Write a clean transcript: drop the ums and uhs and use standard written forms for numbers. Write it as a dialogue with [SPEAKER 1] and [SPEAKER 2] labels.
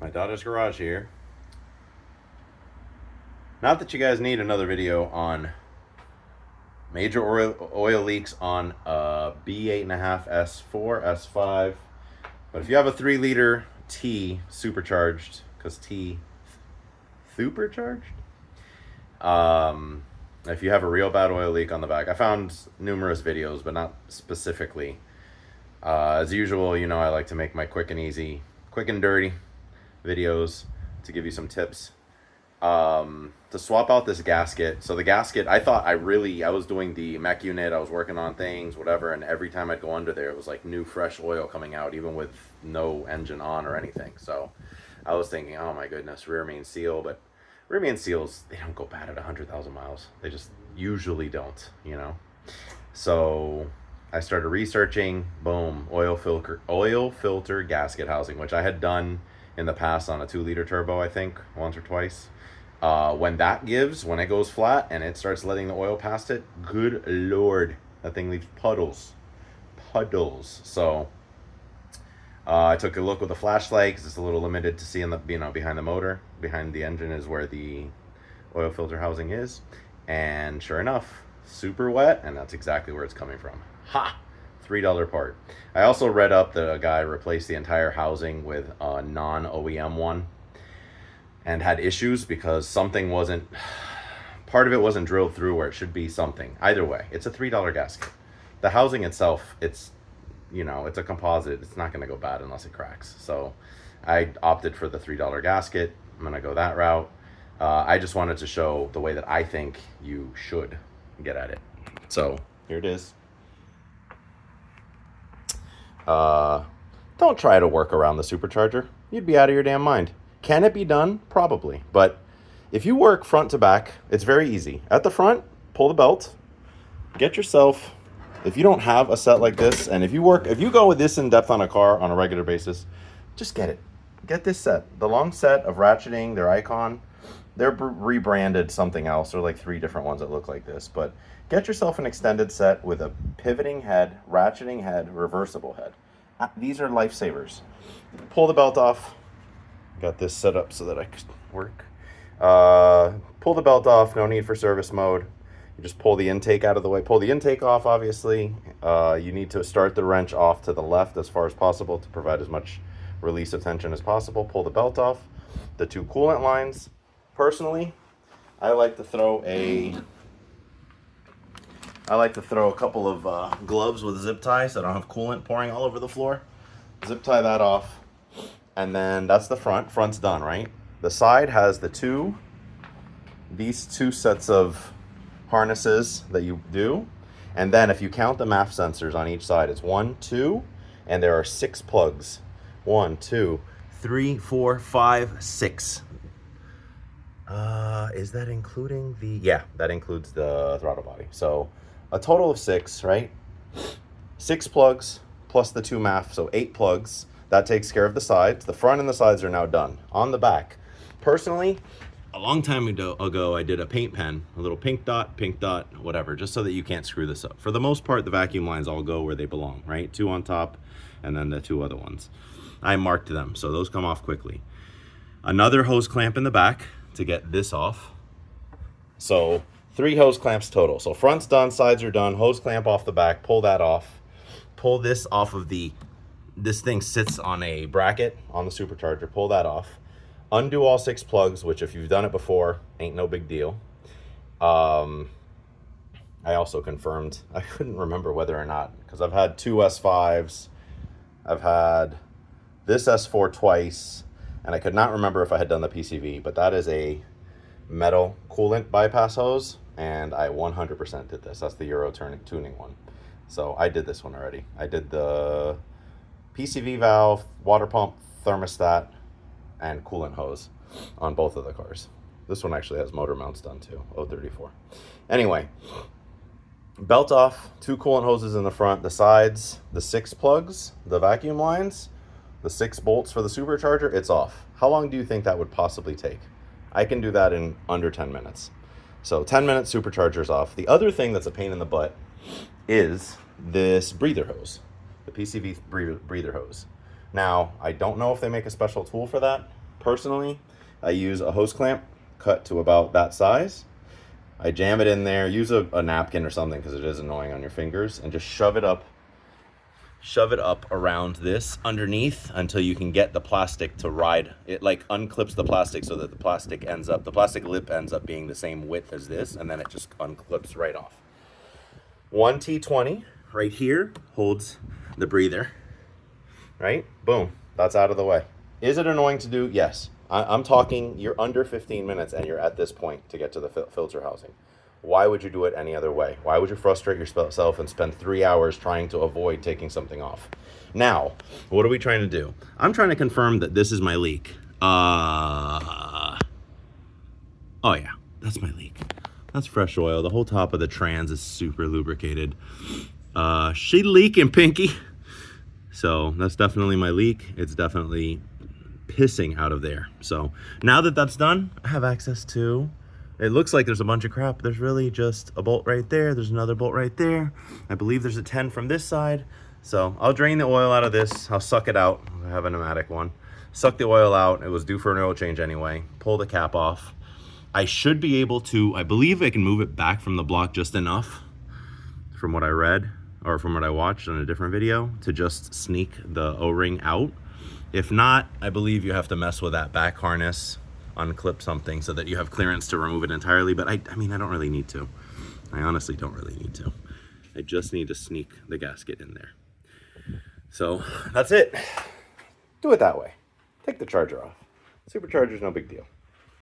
[SPEAKER 1] My daughter's garage here. Not that you guys need another video on major oil leaks on a B8.5 S4, S5. But if you have a 3-liter T supercharged, because T supercharged? If you have a real bad oil leak on the back, I found numerous videos, but not specifically. As usual, you know, I like to make my quick and easy, quick and dirty videos to give you some tips. To swap out this gasket. So the gasket, I thought I was doing the mech unit, I was working on things, whatever, and every time I'd go under there, it was like new, fresh oil coming out, even with no engine on or anything. So I was thinking, oh my goodness, rear main seal, but rear main seals, they don't go bad at 100,000 miles. They just usually don't, you know? So I started researching, boom, oil filter gasket housing, which I had done in the past on a 2-liter turbo, I think, once or twice. When it goes flat and it starts letting the oil past it, good lord, that thing leaves puddles. So I took a look with a flashlight because it's a little limited to see behind the motor. Behind the engine is where the oil filter housing is. And sure enough, super wet, and that's exactly where it's coming from. Ha! $3 part. I also read up that a guy replaced the entire housing with a non-OEM one and had issues because part of it wasn't drilled through where it should be something. Either way, it's a $3 gasket. The housing itself, it's a composite. It's not going to go bad unless it cracks. So I opted for the $3 gasket. I'm going to go that route. I just wanted to show the way that I think you should get at it. So here it is. Don't try to work around the supercharger. You'd be out of your damn mind. Can it be done? Probably. But if you work front to back, it's very easy. At the front, pull the belt. Get yourself, if you don't have a set like this, and if you go with this in depth on a car on a regular basis, just get it. Get this set. The long set of ratcheting, their icon, they're rebranded something else. There are like 3 different ones that look like this. But get yourself an extended set with a pivoting head, ratcheting head, reversible head. These are lifesavers. Pull the belt off. Got this set up so that I could work. Pull the belt off. No need for service mode. You just pull the intake out of the way. Pull the intake off, obviously. You need to start the wrench off to the left as far as possible to provide as much release of tension as possible. Pull the belt off. The 2 coolant lines. Personally, I like to throw a couple of gloves with zip ties so I don't have coolant pouring all over the floor. Zip tie that off. And then that's the front. Front's done, right? The side has these 2 sets of harnesses that you do. And then if you count the MAF sensors on each side, it's 1, 2, and there are 6 plugs. 1, 2, 3, 4, 5, 6. Is that including yeah, that includes the throttle body. So a total of 6, right? 6 plugs plus the 2 MAF, so 8 plugs. That takes care of the sides. The front and the sides are now done. On the back, personally, a long time ago, I did a paint pen, a little pink dot, whatever, just so that you can't screw this up. For the most part, the vacuum lines all go where they belong, right? 2 on top, and then the 2 other ones. I marked them, so those come off quickly. Another hose clamp in the back to get this off. So 3 hose clamps total. So front's done, sides are done, hose clamp off the back, pull that off. Pull this off of this thing sits on a bracket on the supercharger, pull that off. Undo all 6 plugs, which if you've done it before, ain't no big deal. I also confirmed, I couldn't remember whether or not, because I've had 2 S5s, I've had this S4 twice, and I could not remember if I had done the PCV, but that is a metal coolant bypass hose, and I 100% did this. That's the Euro tuning one. So I did this one already. I did the PCV valve, water pump, thermostat, and coolant hose on both of the cars. This one actually has motor mounts done too, 034. Anyway, belt off, 2 coolant hoses in the front, the sides, the 6 plugs, the vacuum lines, the 6 bolts for the supercharger, it's off. How long do you think that would possibly take? I can do that in under 10 minutes. So 10 minutes, supercharger's off. The other thing that's a pain in the butt is this breather hose, the PCV breather hose. Now, I don't know if they make a special tool for that. Personally, I use a hose clamp cut to about that size. I jam it in there, use a napkin or something because it is annoying on your fingers, and just shove it up around this underneath until you can get the plastic to ride. It like unclips the plastic so that the plastic lip ends up being the same width as this, and then it just unclips right off. One T20 right here holds the breather, right? Boom, that's out of the way. Is it annoying to do? Yes. I'm talking, you're under 15 minutes and you're at this point to get to the filter housing. Why would you do it any other way? Why would you frustrate yourself and spend 3 hours trying to avoid taking something off? Now, what are we trying to do? I'm trying to confirm that this is my leak. Oh yeah, that's my leak. That's fresh oil. The whole top of the trans is super lubricated. She leaking, Pinky. So that's definitely my leak. It's definitely pissing out of there. So now that that's done, I have access to, it looks like there's a bunch of crap. There's really just a bolt right there. There's another bolt right there. I believe there's a 10 from this side. So I'll drain the oil out of this. I'll suck it out. I have a pneumatic one. Suck the oil out. It was due for an oil change anyway. Pull the cap off. I should be able to, I believe I can move it back from the block just enough from what I read or from what I watched on a different video to just sneak the O-ring out. If not, I believe you have to mess with that back harness, unclip something so that you have clearance to remove it entirely. But I mean, I don't really need to. I honestly don't really need to. I just need to sneak the gasket in there. So that's it. Do it that way. Take the charger off. Supercharger's no big deal.